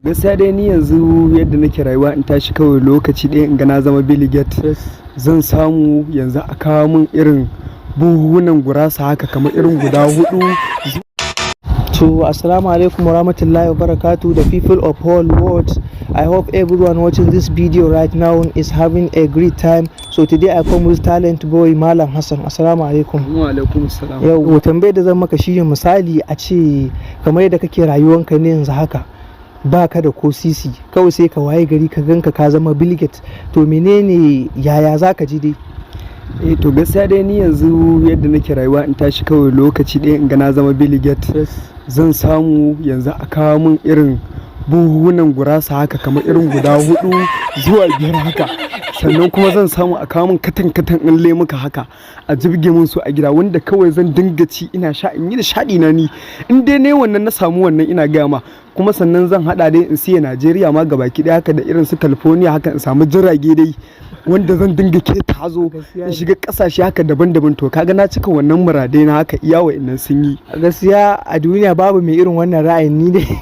Gaskiya dai ni yanzu yadda nake rayuwa in tashi kawai lokaci ɗaya in ga na zama Bill Gates. Zan samu yanzu a kawo min irin buhunan gurasa haka kamar irin guda 4. So assalamu alaikum warahmatullahi wabarakatuh, the people of whole world. I hope everyone watching this video right now is having a great time. So today I come with talent boy Malam Hassan. Assalamu alaikum. Wa alaikum assalam. Yau tambayar da zan maka shine misali a ce kamar yadda kake rayuwanka ne yanzu haka baka da ko sisi kawai sai ka waye gari ka ganka ka zama Bill Gates, to menene yaya zaka ji dai? To gaskiya dai ni yanzu yadda nake rayuwa in tashi kawai lokaci ɗaya in ga na zama Bill Gates. Zan samu yanzu a kawo min irin buhunan gurasa haka kamar irin guda 4 zuwa 5 haka, sannan kuma zan samu a kawo min katan in lemuka haka a jibge min su a gida wanda kawai zan dinga ci ina sha in yi da shaɗi na ni in dai ne wannan na samu wannan ina gaya ma. Kuma sannan zan hada dai in siya Najeriya ma gabaki ɗaya haka da irin su California haka in samu jirage dai wanda zan dinga keta hazo in shiga kasashe haka daban-daban. To kaga na cika wannan muradai na haka iya wa'annan sun yi. Gaskiya a duniya babu mai irin wannan ra'ayin ni dai